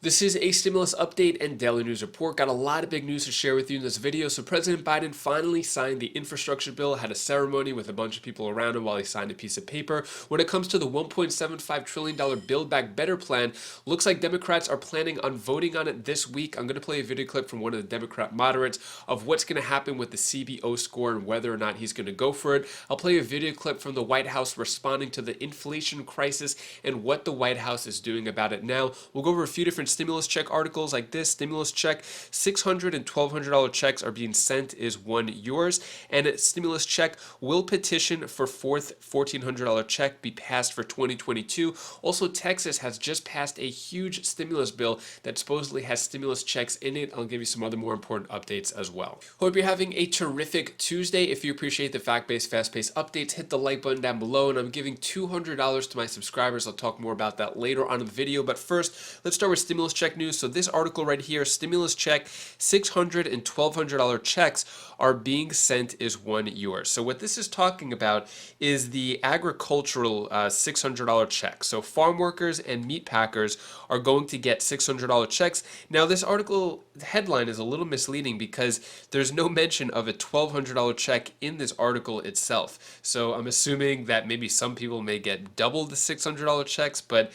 This is a stimulus update and daily news report. Got a lot of big news to share with you in this video. So President Biden finally signed the infrastructure bill, had a ceremony with a bunch of people around him while he signed a piece of paper. When it comes to the $1.75 trillion Build Back Better plan, looks like Democrats are planning on voting on it this week. I'm going to play a video clip from one of the Democrat moderates of what's going to happen with the CBO score and whether or not he's going to go for it. I'll play a video clip from the White House responding to the inflation crisis and what the White House is doing about it now. We'll go over a few different stimulus check articles like this. Stimulus check, $600 and $1,200 checks are being sent. Is one yours? And a stimulus check will petition for fourth $1,400 check be passed for 2022. Also, Texas has just passed a huge stimulus bill that supposedly has stimulus checks in it. I'll give you some other more important updates as well. Hope you're having a terrific Tuesday. If you appreciate the fact-based, fast-paced updates, hit the like button down below, and I'm giving $200 to my subscribers. I'll talk more about that later on in the video, but first, let's start with stimulus check news. So this article right here, stimulus check, $600 and $1,200 checks are being sent. Is one yours? So what this is talking about is the agricultural $600 check. So farm workers and meat packers are going to get $600 checks. Now this article headline is a little misleading because there's no mention of a $1,200 check in this article itself. So I'm assuming that maybe some people may get double the $600 checks, but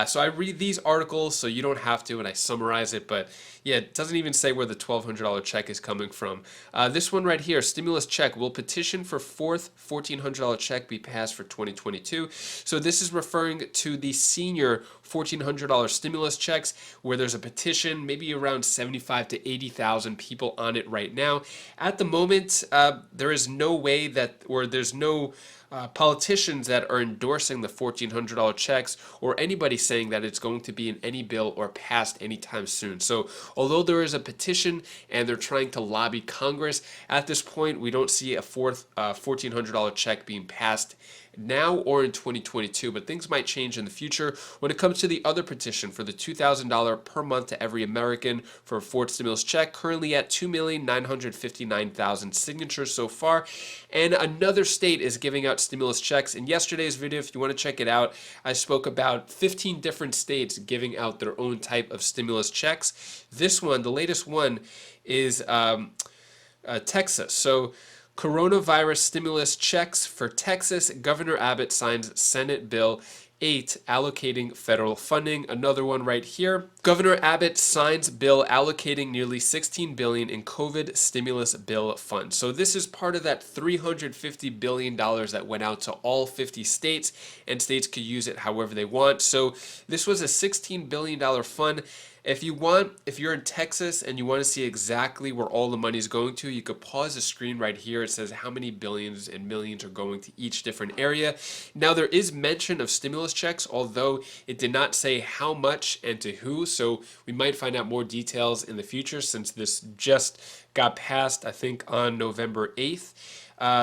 so I read these articles so you don't have to, and I summarize it, but yeah, it doesn't even say where the $1,200 check is coming from. This one right here, stimulus check, will petition for fourth $1,400 check be passed for 2022. So this is referring to the senior $1,400 stimulus checks where there's a petition, maybe around 75 to 80,000 people on it right now. At the moment, there is no way that, or there's no politicians that are endorsing the $1,400 checks or anybody saying that it's going to be in any bill or passed anytime soon. So although there is a petition and they're trying to lobby Congress, at this point we don't see a fourth $1,400 check being passed now or in 2022, but things might change in the future. When it comes to the other petition for the $2,000 per month to every American for a fourth stimulus check, currently at 2,959,000 signatures so far, and another state is giving out stimulus checks. In yesterday's video, if you want to check it out, I spoke about 15 different states giving out their own type of stimulus checks. This one, the latest one, is Texas. So coronavirus stimulus checks for Texas. Governor Abbott signs Senate Bill 8 allocating federal funding. Another one right here. Governor Abbott signs bill allocating nearly $16 billion in COVID stimulus bill funds. So this is part of that $350 billion that went out to all 50 states, and states could use it however they want. So this was a $16 billion fund. If you're in Texas and you want to see exactly where all the money is going to, you could pause the screen right here. It says how many billions and millions are going to each different area. Now there is mention of stimulus checks, although it did not say how much and to who. So we might find out more details in the future since this just got passed, I think, on November 8th.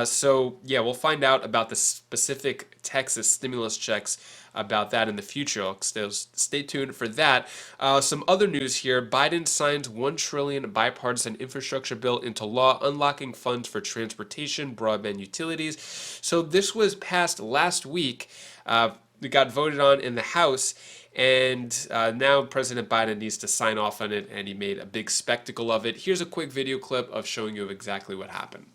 So yeah, we'll find out about the specific Texas stimulus checks about that in the future. So stay tuned for that. Some other news here. Biden signs $1 trillion bipartisan infrastructure bill into law, unlocking funds for transportation, broadband utilities. So this was passed last week. It got voted on in the House, and now President Biden needs to sign off on it, and he made a big spectacle of it. Here's a quick video clip of showing you exactly what happened.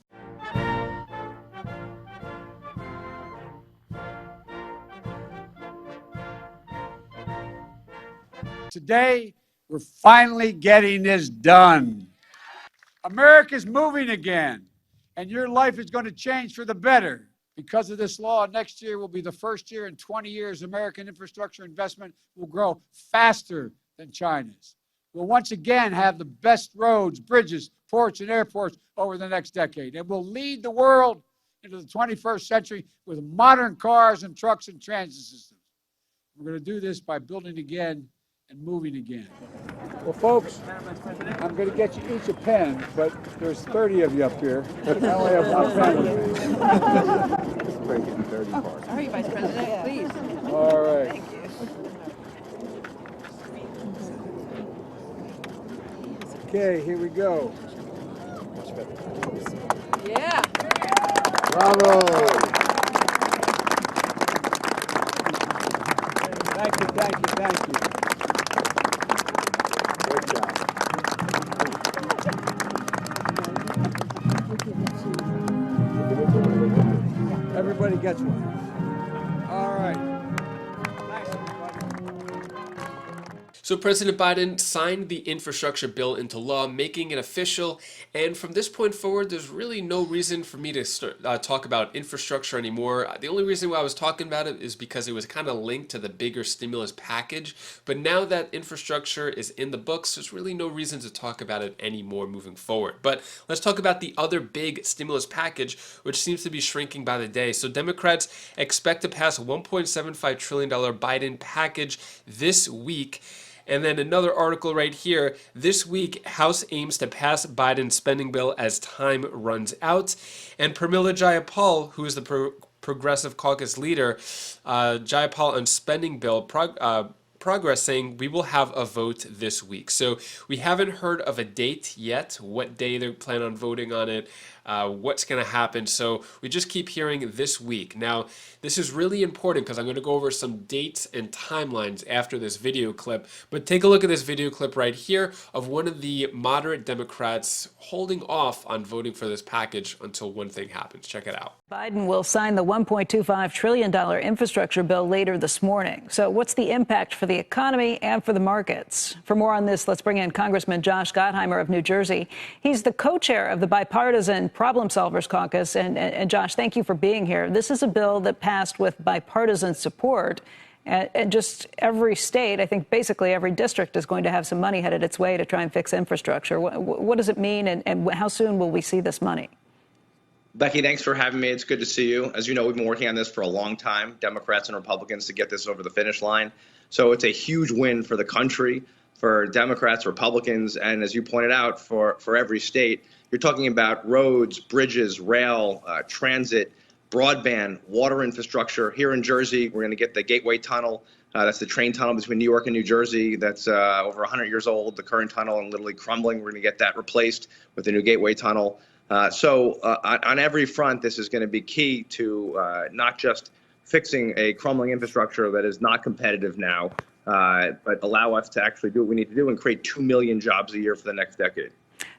Today, we're finally getting this done. America's moving again, and your life is going to change for the better. Because of this law, next year will be the first year in 20 years American infrastructure investment will grow faster than China's. We'll once again have the best roads, bridges, ports, and airports over the next decade, and we'll lead the world into the 21st century with modern cars and trucks and transit systems. We're going to do this by building again and moving again. Well, folks, I'm going to get you each a pen, but there's 30 of you up here. I only have one pen with me. Break it in 30 parts. Hurry, Vice President, please. All right. Thank you. Okay, here we go. Yeah. Bravo! Thank you, thank you, thank you. gets one. All right. Thanks, everybody. So President Biden signed the infrastructure bill into law, making it official. And from this point forward, there's really no reason for me to talk about infrastructure anymore. The only reason why I was talking about it is because it was kind of linked to the bigger stimulus package. But now that infrastructure is in the books, there's really no reason to talk about it anymore moving forward. But let's talk about the other big stimulus package, which seems to be shrinking by the day. So Democrats expect to pass a $1.75 trillion Biden package this week. And then another article right here. This week, House aims to pass Biden's spending bill as time runs out. And Pramila Jayapal, who is the Progressive Caucus leader, Jayapal on spending bill progress, saying we will have a vote this week. So we haven't heard of a date yet, what day they plan on voting on it, what's going to happen. So we just keep hearing this week. Now, this is really important because I'm going to go over some dates and timelines after this video clip. But take a look at this video clip right here of one of the moderate Democrats holding off on voting for this package until one thing happens. Check it out. Biden will sign the $1.25 trillion infrastructure bill later this morning. So what's the impact for the economy and for the markets? For more on this, let's bring in Congressman Josh Gottheimer of New Jersey. He's the co-chair of the bipartisan Problem Solvers Caucus. And Josh, thank you for being here. This is a bill that passed with bipartisan support. And just every state, I think basically every district is going to have some money headed its way to try and fix infrastructure. What does it mean and how soon will we see this money? Becky, thanks for having me. It's good to see you. As you know, we've been working on this for a long time, Democrats and Republicans, to get this over the finish line. So it's a huge win for the country, for Democrats, Republicans, and as you pointed out, for every state. You're talking about roads, bridges, rail, transit, broadband, water infrastructure. Here in Jersey, we're going to get the Gateway Tunnel. That's the train tunnel between New York and New Jersey. That's over 100 years old, the current tunnel, and literally crumbling. We're going to get that replaced with the new Gateway Tunnel. So on every front, this is going to be key to not just fixing a crumbling infrastructure that is not competitive now, but allow us to actually do what we need to do and create 2 million jobs a year for the next decade.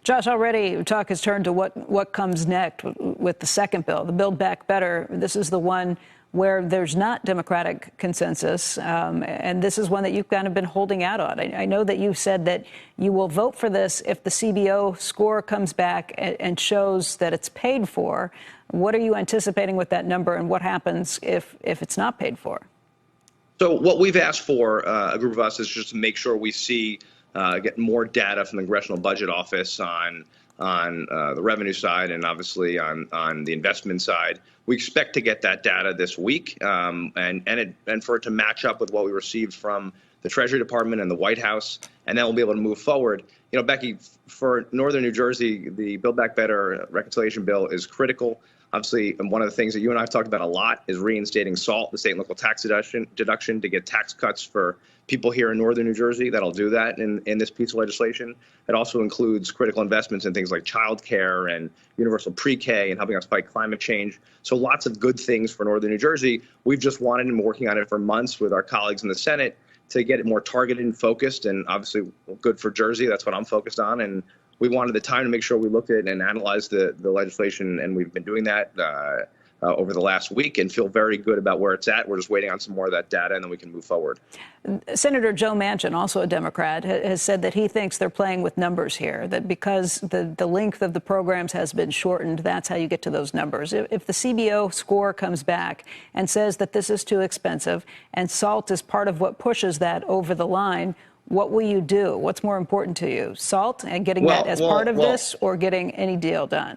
Josh, already talk has turned to what comes next with the second bill, the Build Back Better. This is the one where there's not Democratic consensus, and this is one that you've kind of been holding out on. I know that you said that you will vote for this if the CBO score comes back and shows that it's paid for. What are you anticipating with that number, and what happens if it's not paid for? So what we've asked for, a group of us, is just to make sure we see get more data from the Congressional Budget Office on the revenue side and obviously on the investment side. We expect to get that data this week, and for it to match up with what we received from the Treasury Department and the White House, and then we'll be able to move forward. You know, Becky, for Northern New Jersey, the Build Back Better reconciliation bill is critical. Obviously, and one of the things that you and I have talked about a lot is reinstating SALT, the state and local tax deduction, to get tax cuts for people here in Northern New Jersey. That'll do that in this piece of legislation. It also includes critical investments in things like childcare and universal pre-K and helping us fight climate change. So lots of good things for Northern New Jersey. We've just wanted and been working on it for months with our colleagues in the Senate to get it more targeted and focused, and obviously good for Jersey. That's what I'm focused on. And we wanted the time to make sure we looked at it and analyzed the legislation, and we've been doing that over the last week and feel very good about where it's at. We're just waiting on some more of that data, and then we can move forward. Senator Joe Manchin, also a Democrat, has said that he thinks they're playing with numbers here, that because the length of the programs has been shortened, that's how you get to those numbers. If the CBO score comes back and says that this is too expensive and SALT is part of what pushes that over the line, what will you do? What's more important to you, SALT and getting that as part of this, or getting any deal done?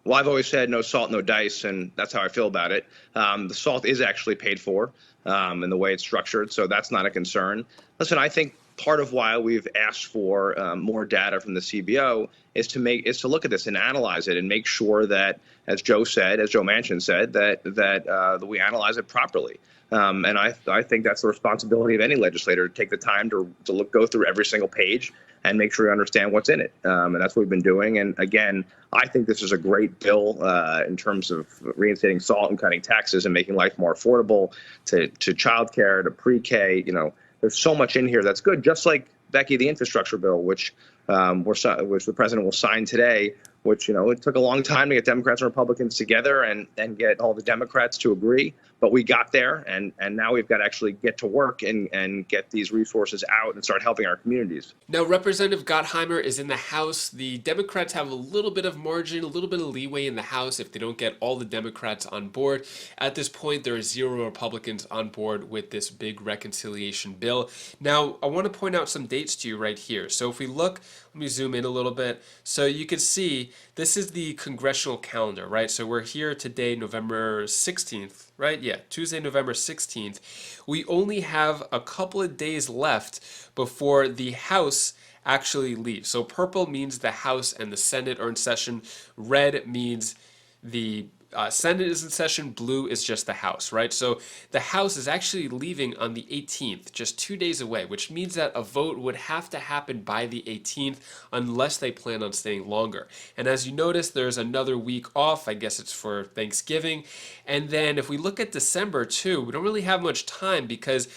Well, I've always said no salt, no dice, and that's how I feel about it. The SALT is actually paid for in the way it's structured, so that's not a concern. Listen, I think part of why we've asked for more data from the CBO is to look at this and analyze it and make sure that, as Joe Manchin said, that we analyze it properly. And I think that's the responsibility of any legislator, to take the time to go through every single page and make sure you understand what's in it. And that's what we've been doing. And again, I think this is a great bill in terms of reinstating SALT and cutting taxes and making life more affordable to childcare, to pre-K. You know, there's so much in here that's good. Just like, Becky, the infrastructure bill, which the president will sign today, which, it took a long time to get Democrats and Republicans together and get all the Democrats to agree. But we got there, and now we've got to actually get to work and get these resources out and start helping our communities. Now, Representative Gottheimer is in the House. The Democrats have a little bit of margin, a little bit of leeway in the House if they don't get all the Democrats on board. At this point, there are 0 Republicans on board with this big reconciliation bill. Now, I want to point out some dates to you right here. So if we look, let me zoom in a little bit. So you can see this is the Congressional Calendar, right? So we're here today, November 16th, right? Yeah, Tuesday, November 16th. We only have a couple of days left before the House actually leaves. So purple means the House and the Senate are in session. Red means the Senate is in session. Blue is just the House, right? So the House is actually leaving on the 18th, just 2 days away, which means that a vote would have to happen by the 18th unless they plan on staying longer. And as you notice, there's another week off. I guess it's for Thanksgiving. And then if we look at December too, we don't really have much time because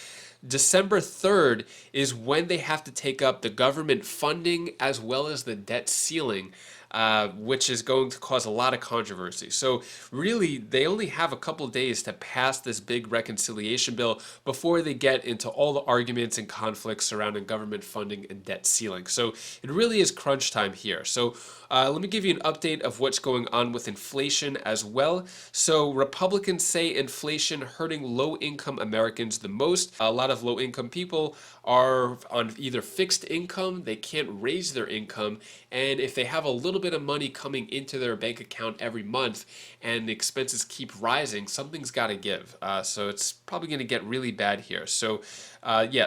December 3rd is when they have to take up the government funding as well as the debt ceiling, which is going to cause a lot of controversy. So really, they only have a couple days to pass this big reconciliation bill before they get into all the arguments and conflicts surrounding government funding and debt ceiling. So it really is crunch time here. So let me give you an update of what's going on with inflation as well. So Republicans say inflation hurting low-income Americans the most. A lot of low-income people are on either fixed income, they can't raise their income, and if they have a little bit of money coming into their bank account every month and the expenses keep rising, something's got to give. So it's probably going to get really bad here. So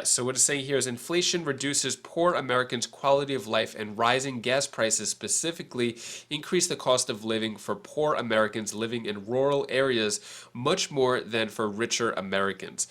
so what it's saying here is inflation reduces poor Americans' quality of life, and rising gas prices specifically increase the cost of living for poor Americans living in rural areas much more than for richer Americans.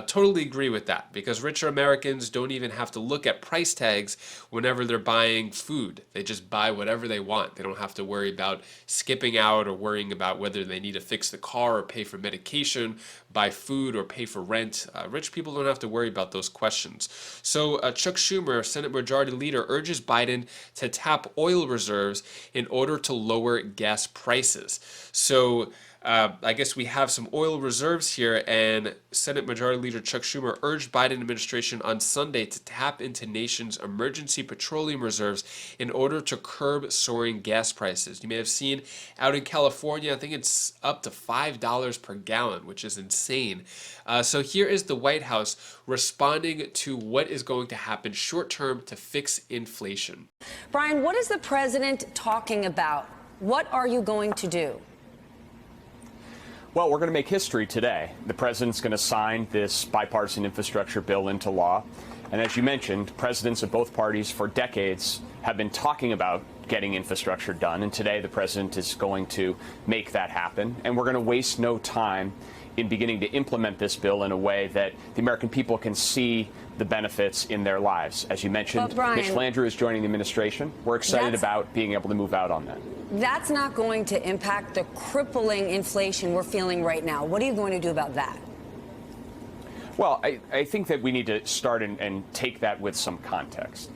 Totally agree with that, because richer Americans don't even have to look at price tags whenever they're buying food. They just buy whatever they want. They don't have to worry about skipping out or worrying about whether they need to fix the car or pay for medication, buy food or pay for rent. Rich people don't have to worry about those questions. So Chuck Schumer, Senate Majority Leader, urges Biden to tap oil reserves in order to lower gas prices. So I guess we have some oil reserves here, and Senate Majority Leader Chuck Schumer urged Biden administration on Sunday to tap into nation's emergency petroleum reserves in order to curb soaring gas prices. You may have seen out in California, I think it's up to $5 per gallon, which is insane. So here is the White House responding to what is going to happen short term to fix inflation. Brian, what is the president talking about? What are you going to do? Well, we're going to make history today. The president's going to sign this bipartisan infrastructure bill into law. And as you mentioned, presidents of both parties for decades have been talking about getting infrastructure done. And today the president is going to make that happen. And we're going to waste no time in beginning to implement this bill in a way that the American people can see the benefits in their lives. As you mentioned, Brian, Mitch Landrieu is joining the administration. We're excited about being able to move out on that. That's not going to impact the crippling inflation we're feeling right now. What are you going to do about that? Well, I think that we need to start and take that with some context.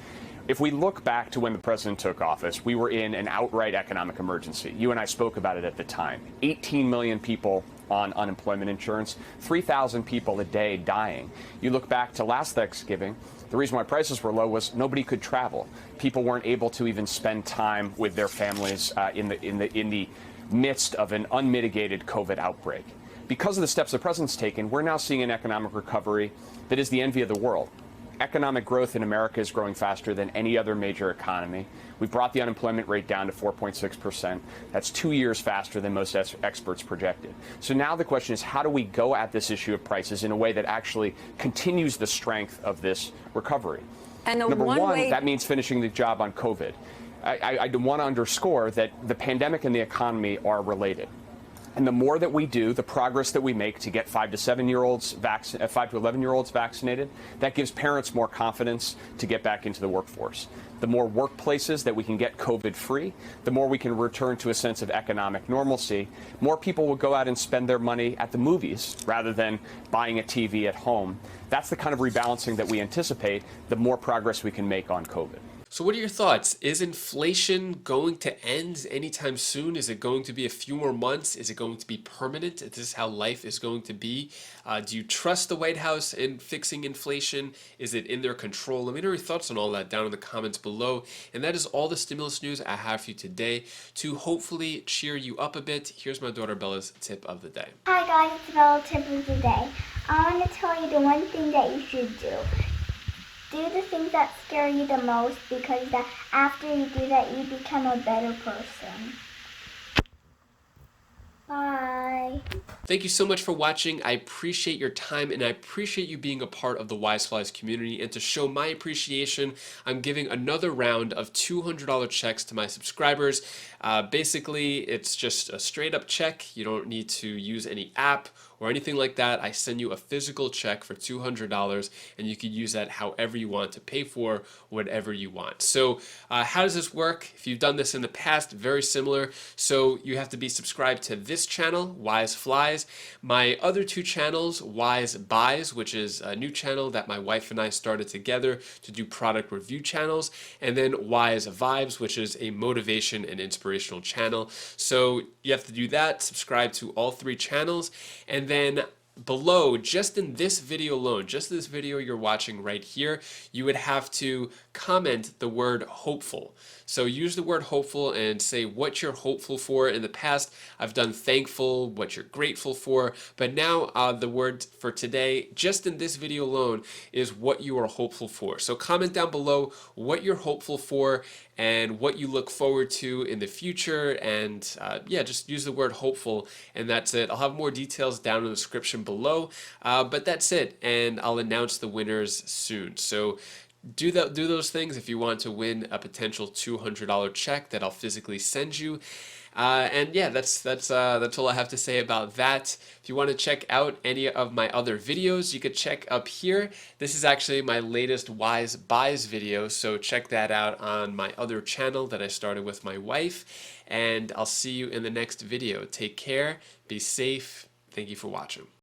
If we look back to when the president took office, we were in an outright economic emergency. You and I spoke about it at the time. 18 million people on unemployment insurance, 3,000 people a day dying. You look back to last Thanksgiving, the reason why prices were low was nobody could travel. People weren't able to even spend time with their families in the midst of an unmitigated COVID outbreak. Because of the steps the president's taken, we're now seeing an economic recovery that is the envy of the world. Economic growth in America is growing faster than any other major economy. We brought the unemployment rate down to 4.6%. That's 2 years faster than most experts projected. So now the question is, how do we go at this issue of prices in a way that actually continues the strength of this recovery? And Number one, that means finishing the job on COVID. I want to underscore that the pandemic and the economy are related. And the more that we do, the progress that we make to get 5 to 11-year-olds vaccinated, that gives parents more confidence to get back into the workforce. The more workplaces that we can get COVID-free, the more we can return to a sense of economic normalcy. More people will go out and spend their money at the movies rather than buying a TV at home. That's the kind of rebalancing that we anticipate, the more progress we can make on COVID. So what are your thoughts? Is inflation going to end anytime soon? Is it going to be a few more months? Is it going to be permanent? Is this how life is going to be? Do you trust the White House in fixing inflation? Is it in their control? Let me know your thoughts on all that down in the comments below. And that is all the stimulus news I have for you today to hopefully cheer you up a bit. Here's my daughter Bella's tip of the day. Hi guys, it's Bella tip of the day. I want to tell you the one thing that you should do. Do the things that scare you the most, because after you do that, you become a better person. Bye. Thank you so much for watching. I appreciate your time and I appreciate you being a part of the Wise Flies community. And to show my appreciation, I'm giving another round of $200 checks to my subscribers. Basically, it's just a straight up check. You don't need to use any app or anything like that. I send you a physical check for $200 and you can use that however you want to pay for whatever you want. So how does this work? If you've done this in the past, very similar. So you have to be subscribed to this channel, Wise Flies. My other two channels, Wise Buys, which is a new channel that my wife and I started together to do product review channels, and then Wise Vibes, which is a motivation and inspirational channel. So you have to do that, subscribe to all three channels, and then below, just in this video alone, just this video you're watching right here, you would have to comment the word hopeful. So use the word hopeful and say what you're hopeful for. In the past, I've done thankful, what you're grateful for, but now the word for today, just in this video alone, is what you are hopeful for. So comment down below what you're hopeful for and what you look forward to in the future, and yeah, just use the word hopeful, and that's it. I'll have more details down in the description below, but that's it, and I'll announce the winners soon. So do those things if you want to win a potential $200 check that I'll physically send you. And yeah, that's all I have to say about that. If you want to check out any of my other videos, you could check up here. This is actually my latest Wise Buys video, so check that out on my other channel that I started with my wife. And I'll see you in the next video. Take care, be safe. Thank you for watching.